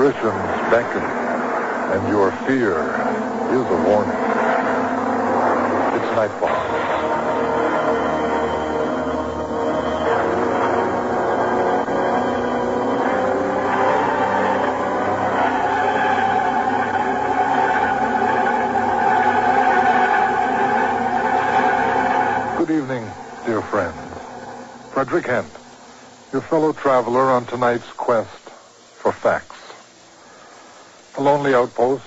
apparitions beckon, and your fear is a warning. It's Nightfall. Good evening, dear friends. Frederick Hent, your fellow traveler on tonight's quest for facts. A lonely outpost,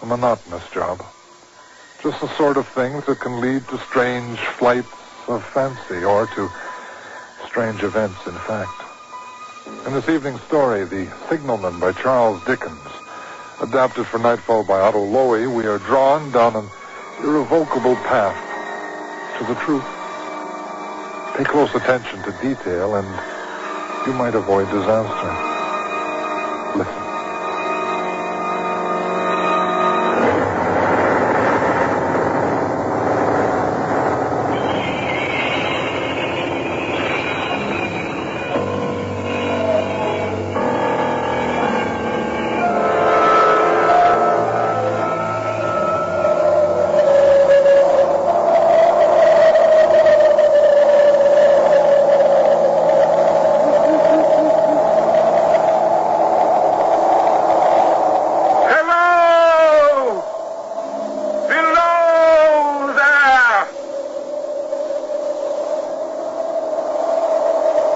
a monotonous job. Just the sort of things that can lead to strange flights of fancy or to strange events, in fact. In this evening's story, The Signalman by Charles Dickens, adapted for Nightfall by Otto Lowy, we are drawn down an irrevocable path to the truth. Pay close attention to detail and you might avoid disaster. Listen.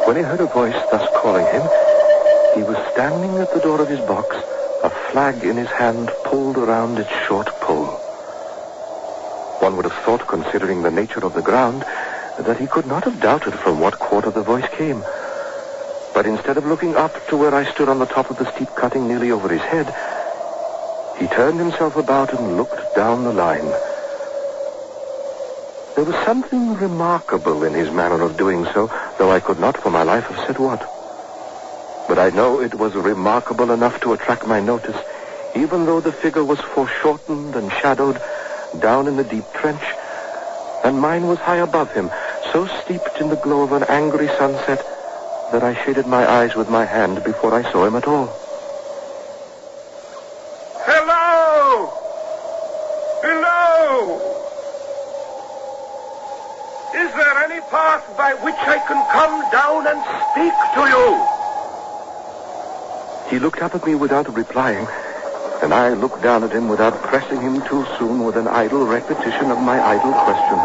When he heard a voice thus calling him, he was standing at the door of his box, a flag in his hand pulled around its short pole. One would have thought, considering the nature of the ground, that he could not have doubted from what quarter the voice came. But instead of looking up to where I stood on the top of the steep cutting nearly over his head, he turned himself about and looked down the line. There was something remarkable in his manner of doing so, though I could not for my life have said what. But I know it was remarkable enough to attract my notice, even though the figure was foreshortened and shadowed down in the deep trench, and mine was high above him, so steeped in the glow of an angry sunset that I shaded my eyes with my hand before I saw him at all. Hello! Below! Is there any path by which I can come down and speak to you? He looked up at me without replying, and I looked down at him without pressing him too soon with an idle repetition of my idle question.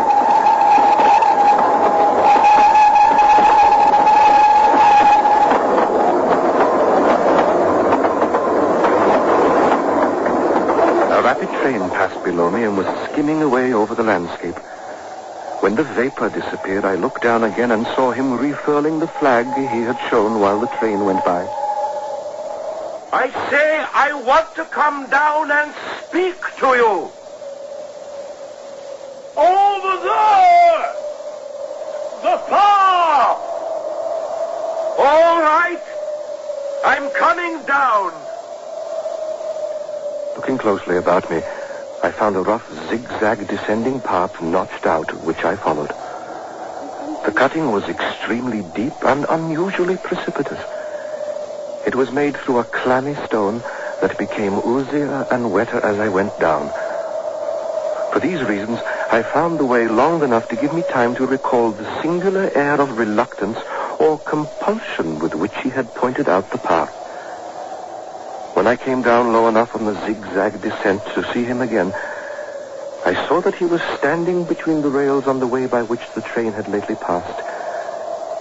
A rapid train passed below me and was skimming away over the landscape. When the vapor disappeared, I looked down again and saw him refurling the flag he had shown while the train went by. I say I want to come down and speak to you. Over there! The path! All right. I'm coming down. Looking closely about me, I found a rough zigzag descending path notched out, which I followed. The cutting was extremely deep and unusually precipitous. It was made through a clammy stone that became oozier and wetter as I went down. For these reasons, I found the way long enough to give me time to recall the singular air of reluctance or compulsion with which he had pointed out the path. When I came down low enough on the zigzag descent to see him again, I saw that he was standing between the rails on the way by which the train had lately passed.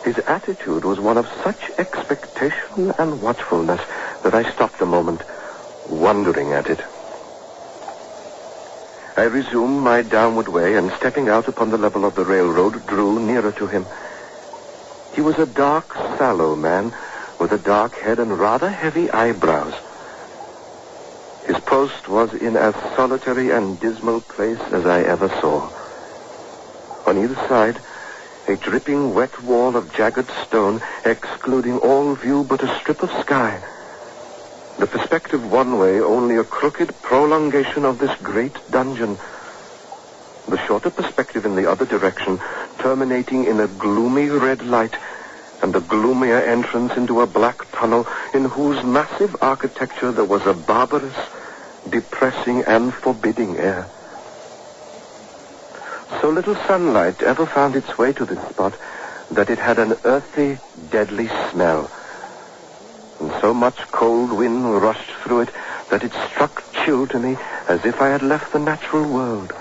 His attitude was one of such expectation and watchfulness that I stopped a moment, wondering at it. I resumed my downward way and, stepping out upon the level of the railroad, drew nearer to him. He was a dark, sallow man with a dark head and rather heavy eyebrows. His post was in as solitary and dismal place as I ever saw. On either side, a dripping wet wall of jagged stone, excluding all view but a strip of sky. The perspective one way, only a crooked prolongation of this great dungeon. The shorter perspective in the other direction, terminating in a gloomy red light, and the gloomier entrance into a black tunnel in whose massive architecture there was a barbarous, depressing, and forbidding air. So little sunlight ever found its way to this spot that it had an earthy, deadly smell. And so much cold wind rushed through it that it struck chill to me as if I had left the natural world.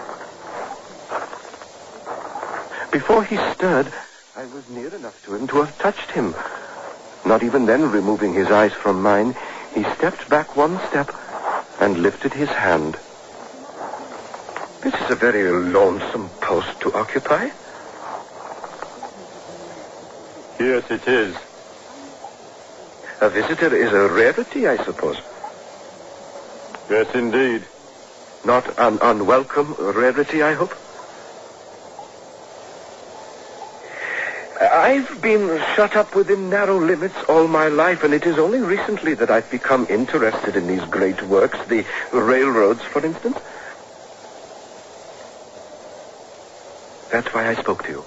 Before he stirred, I was near enough to him to have touched him. Not even then removing his eyes from mine, he stepped back one step and lifted his hand. This is a very lonesome post to occupy. Yes, it is. A visitor is a rarity, I suppose. Yes, indeed. Not an unwelcome rarity, I hope. I've been shut up within narrow limits all my life, and it is only recently that I've become interested in these great works, the railroads, for instance. That's why I spoke to you.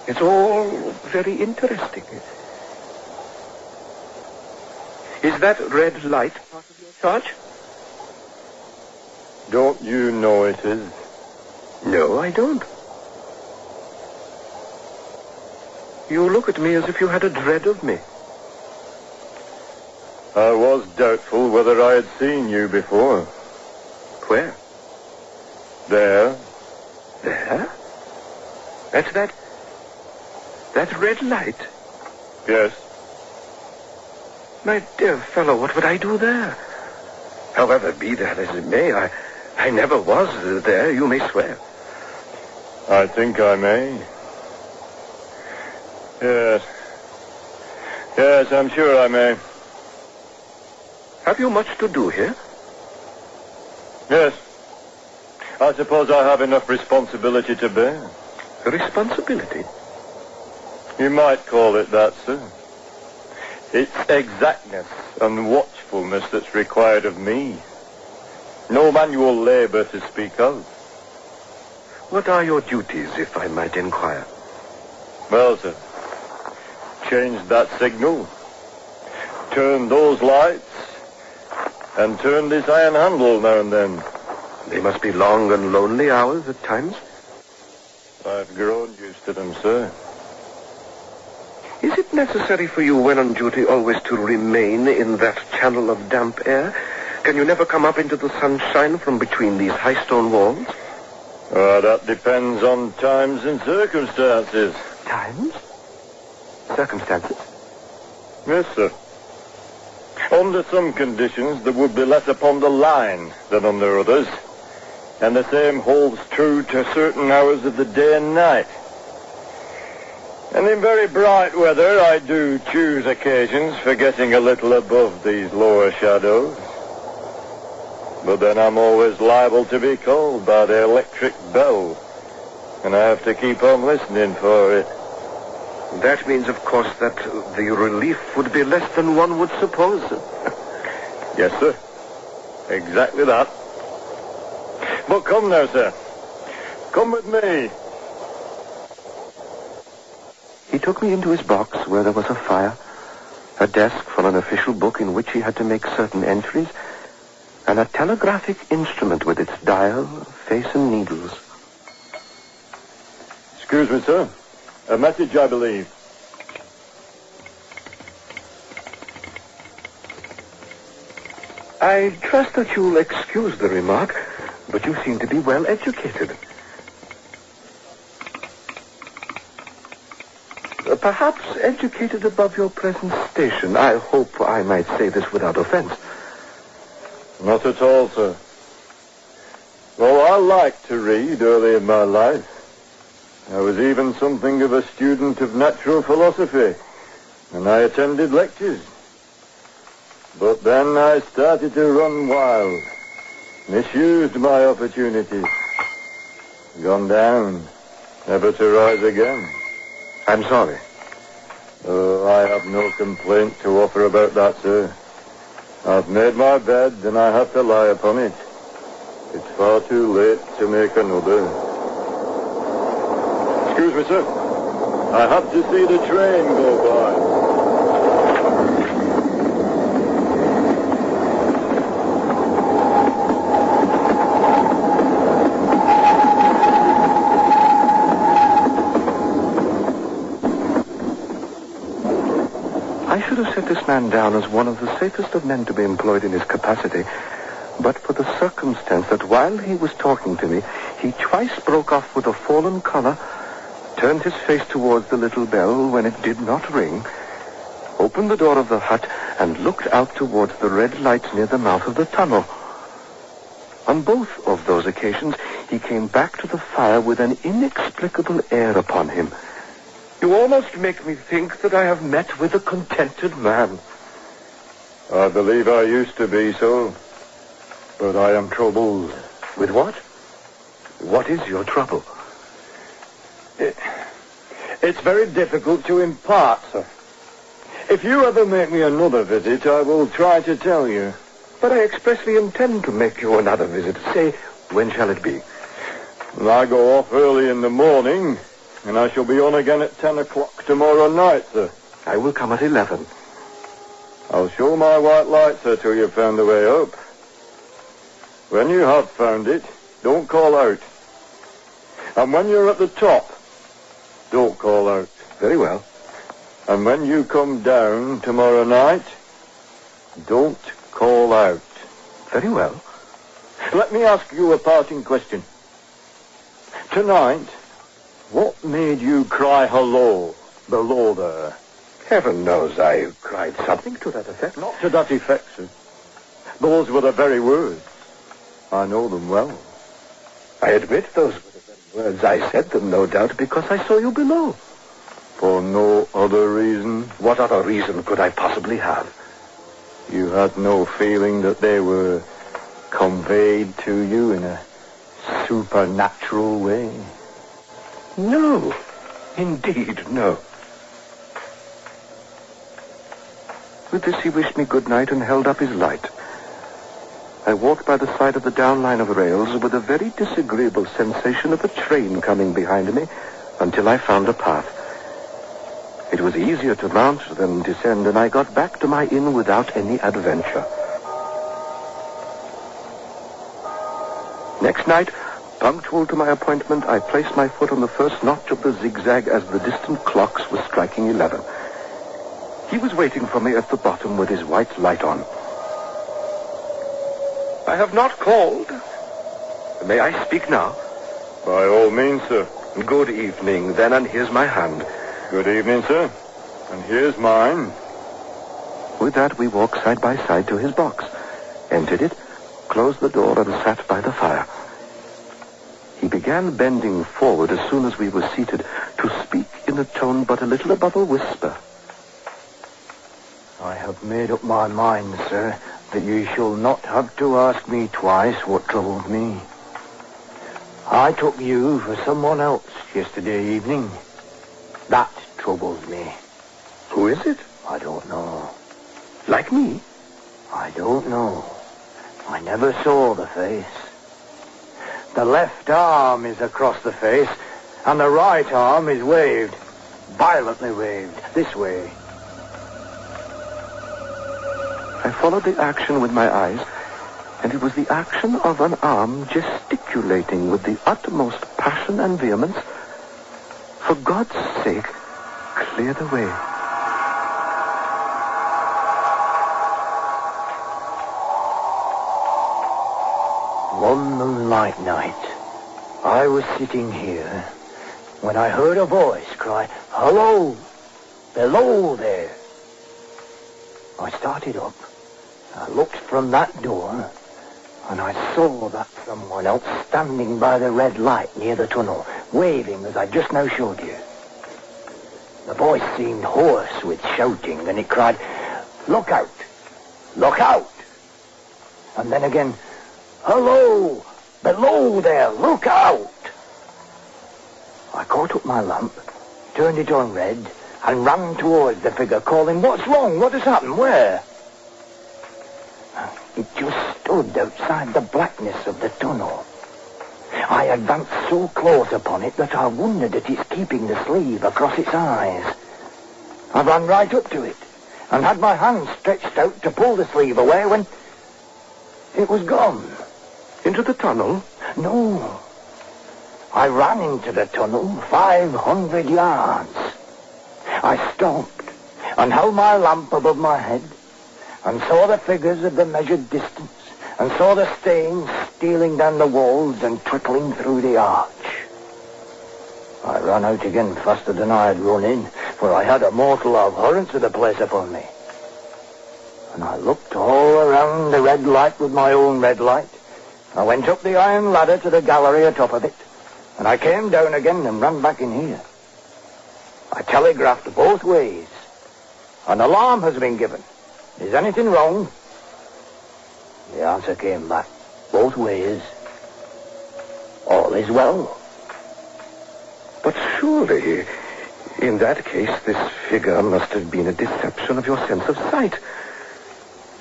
It's all very interesting. Is that red light part of your charge? Don't you know it is? No, I don't. You look at me as if you had a dread of me. I was doubtful whether I had seen you before. Where? There. There? That's that red light. Yes. My dear fellow, what would I do there? However, be that as it may, I never was there, you may swear. I think I may. Yes. Yes, I'm sure I may. Have you much to do here? Yes. I suppose I have enough responsibility to bear. Responsibility? You might call it that, sir. It's exactness and watchfulness that's required of me. No manual labor to speak of. What are your duties, if I might inquire? Well, sir, change that signal, turn those lights, and turn this iron handle now and then. They must be long and lonely hours at times. I've grown used to them, sir. Is it necessary for you, when on duty, always to remain in that channel of damp air? Can you never come up into the sunshine from between these high stone walls? That depends on times and circumstances. Times? Circumstances? Yes, sir. Under some conditions, there would be less upon the line than under others. And the same holds true to certain hours of the day and night. And in very bright weather, I do choose occasions for getting a little above these lower shadows. But then I'm always liable to be called by the electric bell, and I have to keep on listening for it. That means, of course, that the relief would be less than one would suppose. Yes, sir. Exactly that. But come now, sir. Come with me. He took me into his box where there was a fire, a desk for an official book in which he had to make certain entries, and a telegraphic instrument with its dial, face, and needles. Excuse me, sir. A message, I believe. I trust that you'll excuse the remark, but you seem to be well educated. Perhaps educated above your present station. I hope I might say this without offense. Not at all, sir. Well, I liked to read early in my life. I was even something of a student of natural philosophy, and I attended lectures. But then I started to run wild, misused my opportunities, gone down, never to rise again. I'm sorry. I have no complaint to offer about that, sir. I've made my bed, and I have to lie upon it. It's far too late to make another. Excuse me, sir. I have to see the train go by. I should have set this man down as one of the safest of men to be employed in his capacity, but for the circumstance that while he was talking to me, he twice broke off with a fallen collar, turned his face towards the little bell when it did not ring, opened the door of the hut, and looked out towards the red lights near the mouth of the tunnel. On both of those occasions, he came back to the fire with an inexplicable air upon him. You almost make me think that I have met with a contented man. I believe I used to be so, but I am troubled. With what? What is your trouble? It's very difficult to impart, sir. If you ever make me another visit, I will try to tell you. But I expressly intend to make you another visit. Say, when shall it be? I go off early in the morning, and I shall be on again at 10 o'clock tomorrow night, sir. I will come at 11. I'll show my white light, sir, till you've found the way up. When you have found it, don't call out. And when you're at the top, don't call out. Very well. And when you come down tomorrow night, don't call out. Very well. Let me ask you a parting question. Tonight, what made you cry hello below there? Heaven knows I cried something to that effect. Not to that effect, sir. Those were the very words. I know them well. I admit those were the very words. I said them, no doubt, because I saw you below. For no other reason? What other reason could I possibly have? You had no feeling that they were conveyed to you in a supernatural way? No. Indeed, no. With this, he wished me good night and held up his light. I walked by the side of the down line of rails with a very disagreeable sensation of a train coming behind me until I found a path. It was easier to mount than descend, and I got back to my inn without any adventure. Next night, punctual to my appointment, I placed my foot on the first notch of the zigzag as the distant clocks were striking 11. He was waiting for me at the bottom with his white light on. I have not called. May I speak now? By all means, sir. Good evening, then, and here's my hand. Good evening, sir. And here's mine. With that, we walked side by side to his box, entered it, closed the door, and sat by the fire. He began bending forward as soon as we were seated to speak in a tone but a little above a whisper. I have made up my mind, sir, that you shall not have to ask me twice what troubled me. I took you for someone else yesterday evening. That troubles me. Who is it? I don't know. Like me? I don't know. I never saw the face. The left arm is across the face, and the right arm is waved. Violently waved. This way. I followed the action with my eyes, and it was the action of an arm gesticulating with the utmost passion and vehemence. For God's sake, clear the way. One moonlight night, I was sitting here when I heard a voice cry, "Hello, below there." I started up. I looked from that door, and I saw that someone else standing by the red light near the tunnel, waving as I just now showed you. The voice seemed hoarse with shouting, and it cried, "Look out! Look out!" And then again, "Hello! Below there! Look out!" I caught up my lamp, turned it on red, and ran towards the figure, calling, "What's wrong? What has happened? Where?" It just stood outside the blackness of the tunnel. I advanced so close upon it that I wondered at its keeping the sleeve across its eyes. I ran right up to it and had my hand stretched out to pull the sleeve away when it was gone. Into the tunnel? No. I ran into the tunnel 500 yards. I stopped and held my lamp above my head and saw the figures of the measured distance and saw the stains stealing down the walls and trickling through the arch. I ran out again faster than I had run in, for I had a mortal abhorrence of the place upon me. And I looked all around the red light with my own red light. I went up the iron ladder to the gallery atop of it, and I came down again and ran back in here. I telegraphed both ways. An alarm has been given. Is anything wrong? The answer came back, both ways. All is well. But surely, in that case, this figure must have been a deception of your sense of sight.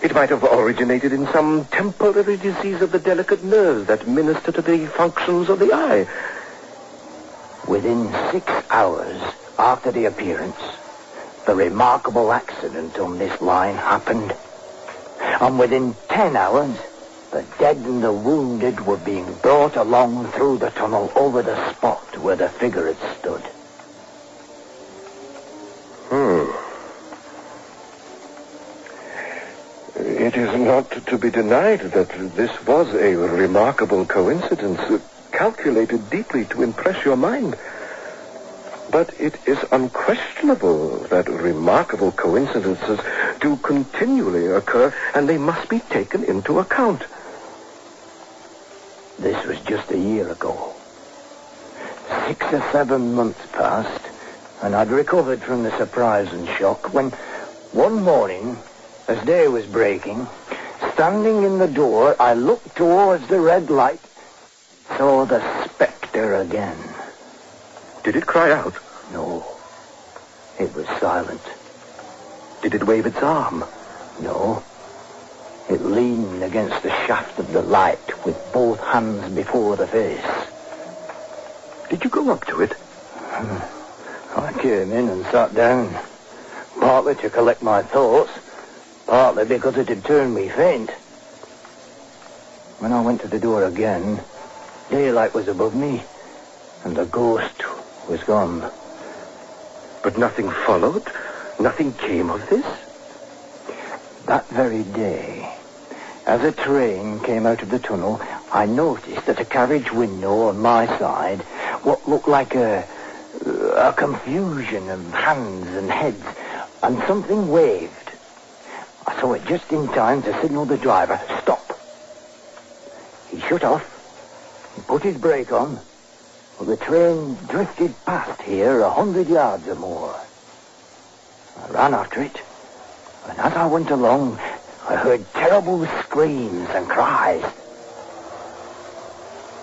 It might have originated in some temporary disease of the delicate nerves that minister to the functions of the eye. Within 6 hours after the appearance, the remarkable accident on this line happened. And within 10 hours, the dead and the wounded were being brought along through the tunnel over the spot where the figure had stood. It is not to be denied that this was a remarkable coincidence, calculated deeply to impress your mind. But it is unquestionable that remarkable coincidences do continually occur, and they must be taken into account. This was just a year ago. 6 or 7 months passed, and I'd recovered from the surprise and shock when, one morning, as day was breaking, standing in the door, I looked towards the red light, saw the spectre again. Did it cry out? No. It was silent. Did it wave its arm? No. It leaned against the shaft of the light with both hands before the face. Did you go up to it? I came in and sat down, partly to collect my thoughts, partly because it had turned me faint. When I went to the door again, daylight was above me, and the ghost was gone. But nothing followed? Nothing came of this? That very day, as a train came out of the tunnel, I noticed at a carriage window on my side what looked like a confusion of hands and heads, and something waved. I saw it just in time to signal the driver, stop. He shut off, he put his brake on, but the train drifted past here 100 yards or more. I ran after it, and as I went along, I heard terrible screams and cries.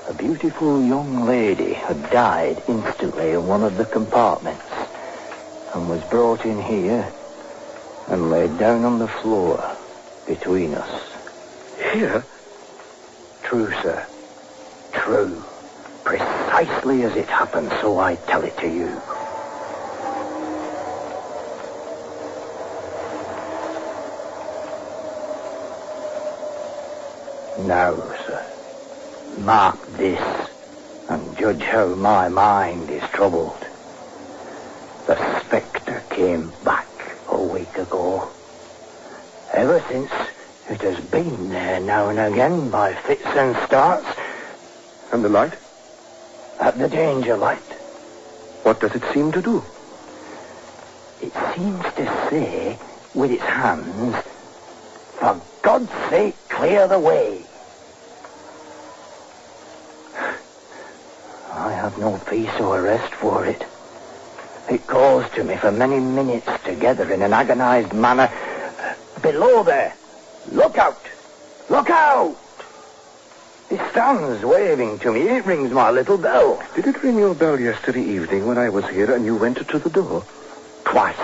A beautiful young lady had died instantly in one of the compartments and was brought in here and laid down on the floor between us. Here? True, sir. True. Precisely as it happened, so I tell it to you. Now, sir, mark this and judge how my mind is troubled. The spectre came back a week ago. Ever since, it has been there now and again by fits and starts. And the light? At the danger light. What does it seem to do? It seems to say, with its hands, for God's sake, clear the way. I have no peace or rest for it. It calls to me for many minutes together in an agonized manner. Below there, look out! Look out! It stands waving to me. It rings my little bell. Did it ring your bell yesterday evening when I was here and you went to the door? Twice.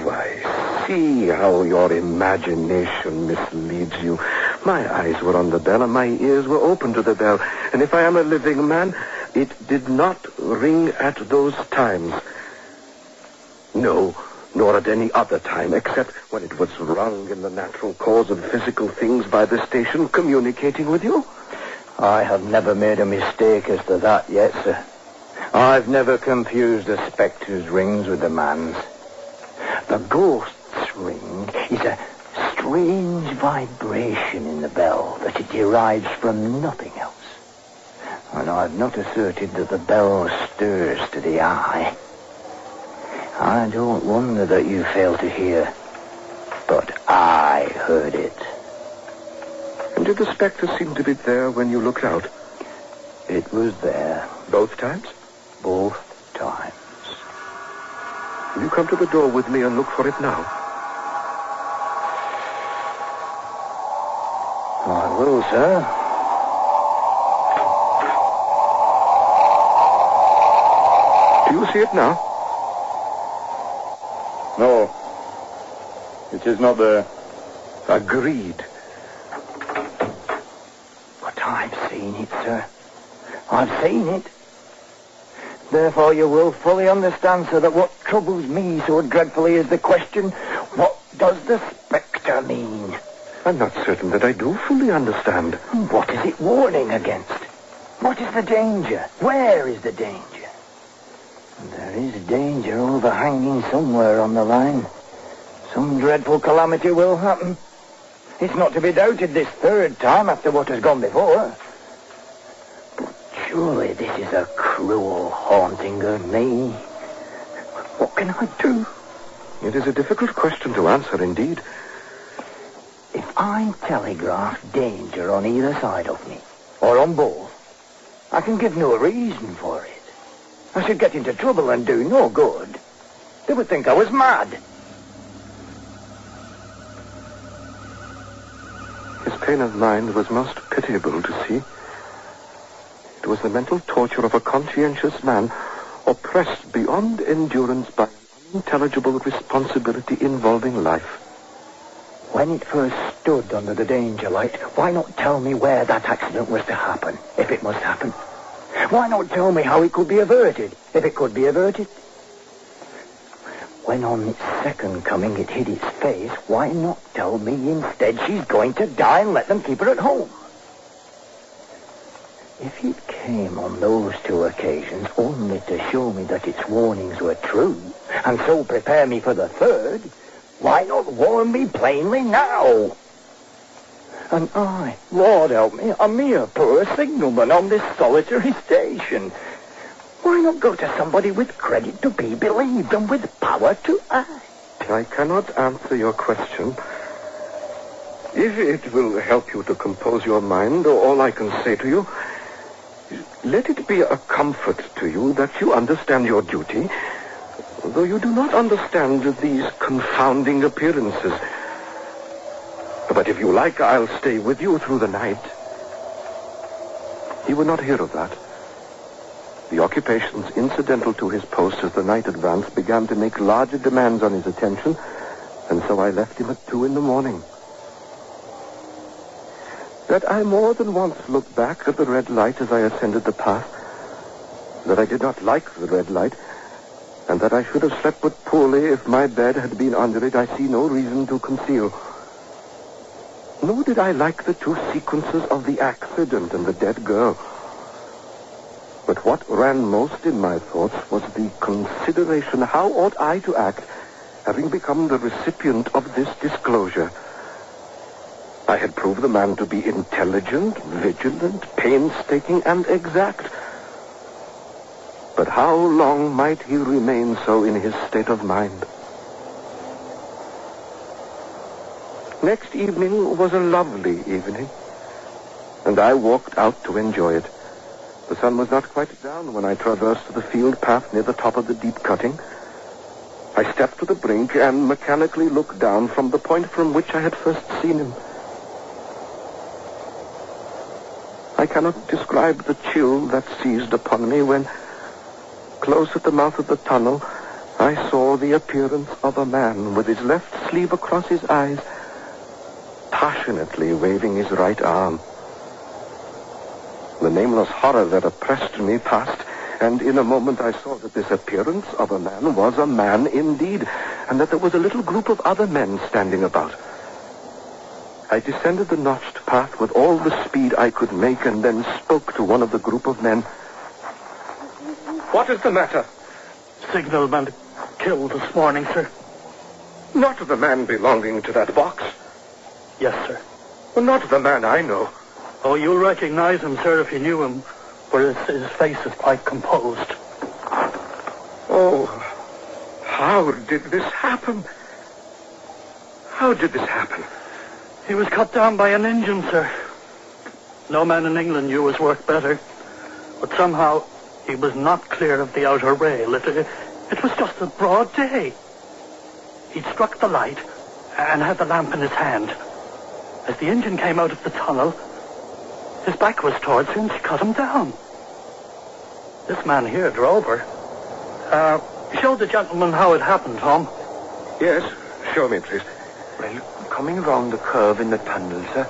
Why, see how your imagination misleads you. My eyes were on the bell, and my ears were open to the bell. And if I am a living man, it did not ring at those times. No, nor at any other time, except when it was rung in the natural course of physical things by the station communicating with you. I have never made a mistake as to that yet, sir. I've never confused the spectre's rings with the man's. The ghost's ring is a strange vibration in the bell that it derives from nothing else. And I've not asserted that the bell stirs to the eye. I don't wonder that you fail to hear, but I heard it. And did the spectre seem to be there when you looked out? It was there. Both times? Both times. Will you come to the door with me and look for it now? I will, sir. Do you see it now? No. It is not there. Agreed. But I've seen it, sir. I've seen it. Therefore you will fully understand, sir, that what troubles me so dreadfully is the question, what does the spectre mean? I'm not certain that I do fully understand. What is it warning against? What is the danger? Where is the danger? There is danger overhanging somewhere on the line. Some dreadful calamity will happen. It's not to be doubted this third time after what has gone before. But surely this is a cruel haunting of me. What can I do? It is a difficult question to answer, indeed. If I telegraph danger on either side of me, or on both, I can give no reason for it. I should get into trouble and do no good. They would think I was mad. His pain of mind was most pitiable to see. It was the mental torture of a conscientious man oppressed beyond endurance by an unintelligible responsibility involving life. When it first stood under the danger light, why not tell me where that accident was to happen, if it must happen? Why not tell me how it could be averted, if it could be averted? When on its second coming it hid its face, why not tell me instead she's going to die and let them keep her at home? If it came on those two occasions only to show me that its warnings were true, and so prepare me for the third, why not warn me plainly now? And I, Lord help me, a mere poor signalman on this solitary station. Why not go to somebody with credit to be believed and with power to act? I cannot answer your question. If it will help you to compose your mind, all I can say to you, let it be a comfort to you that you understand your duty, though you do not understand these confounding appearances. But if you like, I'll stay with you through the night. He would not hear of that. The occupations incidental to his post as the night advanced began to make larger demands on his attention, and so I left him at 2 a.m. That I more than once looked back at the red light as I ascended the path, that I did not like the red light, and that I should have slept but poorly if my bed had been under it, I see no reason to conceal. Nor did I like the two sequences of the accident and the dead girl. But what ran most in my thoughts was the consideration, how ought I to act, having become the recipient of this disclosure? I had proved the man to be intelligent, vigilant, painstaking, and exact. But how long might he remain so in his state of mind? Next evening was a lovely evening, and I walked out to enjoy it. The sun was not quite down when I traversed the field path near the top of the deep cutting. I stepped to the brink and mechanically looked down from the point from which I had first seen him. I cannot describe the chill that seized upon me when, close at the mouth of the tunnel, I saw the appearance of a man with his left sleeve across his eyes passionately waving his right arm. The nameless horror that oppressed me passed, and in a moment I saw that this appearance of a man was a man indeed, and that there was a little group of other men standing about. I descended the notched path with all the speed I could make, and then spoke to one of the group of men. "What is the matter?" Signalman killed this morning, sir. "Not the man belonging to that box?" Yes, sir. "Well, not the man I know." Oh, you'll recognize him, sir, if you knew him, for his face is quite composed. Oh, how did this happen? How did this happen? He was cut down by an engine, sir. No man in England knew his work better, but somehow he was not clear of the outer rail. It was just a broad day. He'd struck the light and had the lamp in his hand. As the engine came out of the tunnel, his back was towards him. She cut him down. This man here drove her. Show the gentleman how it happened, Tom. Yes, show me, please. Well, coming round the curve in the tunnel, sir,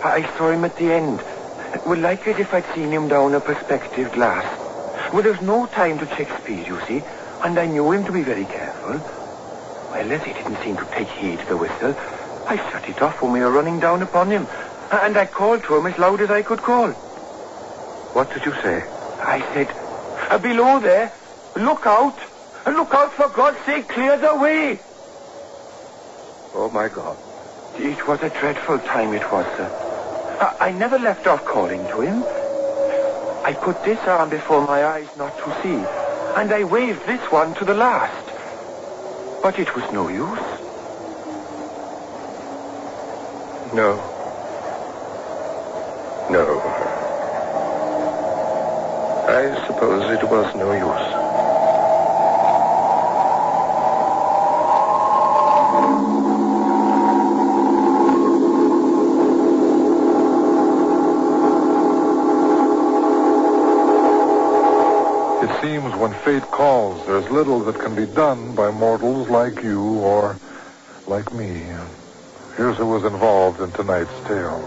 I saw him at the end. Well, like as if I'd seen him down a perspective glass. Well, there was no time to check speed, you see, and I knew him to be very careful. Well, as he didn't seem to take heed to the whistle, I shut it off when we were running down upon him, and I called to him as loud as I could call. What did you say? I said, below there, look out! Look out, for God's sake, clear the way! Oh, my God. It was a dreadful time, it was, sir. I never left off calling to him. I put this arm before my eyes not to see, and I waved this one to the last. But it was no use. No. No. I suppose it was no use. It seems when fate calls, there's little that can be done by mortals like you or like me. Here's who was involved in tonight's tale.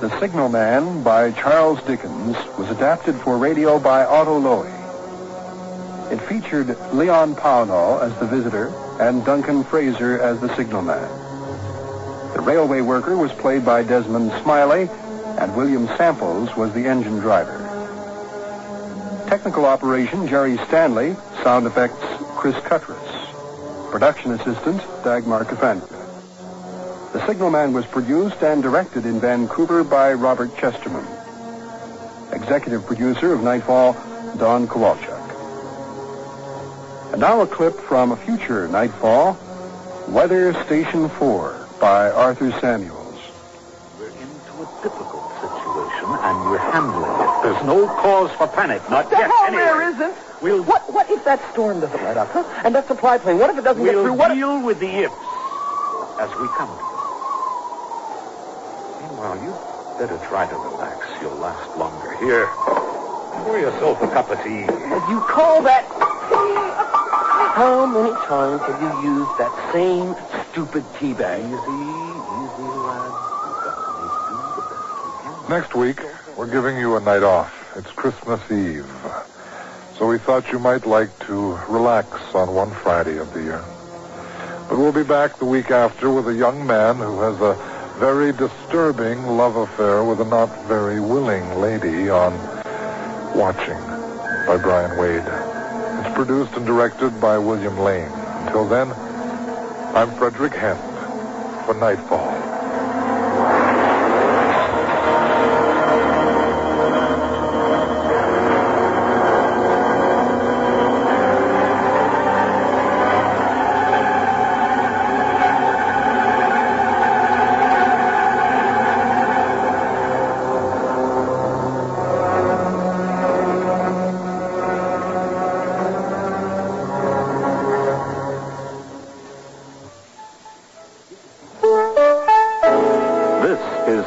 The Signalman by Charles Dickens was adapted for radio by Otto Lowy. It featured Leon Pownall as the visitor and Duncan Fraser as the signalman. The railway worker was played by Desmond Smiley, and William Samples was the engine driver. Technical operation, Jerry Stanley. Sound effects, Chris Cuttress. Production assistant, Dagmar Kafandra. The Signalman was produced and directed in Vancouver by Robert Chesterman. Executive producer of Nightfall, Don Kowalchuk. And now a clip from a future Nightfall, Weather Station 4 by Arthur Samuels. We're into a difficult situation, and we're handling it. There's no cause for panic, not yet, anyway. There isn't. What if that storm doesn't let up, huh? And that supply plane, what if it doesn't get through? We'll deal with the ifs as we come to them. Meanwhile, you better try to relax. You'll last longer. Here, pour yourself a cup of tea. You call that... How many times have you used that same stupid tea bag? Easy, lad. We've got to make do the best we can. Next week, we're giving you a night off. It's Christmas Eve. So we thought you might like to relax on one Friday of the year. But we'll be back the week after with a young man who has a very disturbing love affair with a not very willing lady on Watching by Brian Wade. It's produced and directed by William Lane. Until then, I'm Frederick Hent for Nightfall.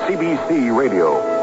CBC Radio.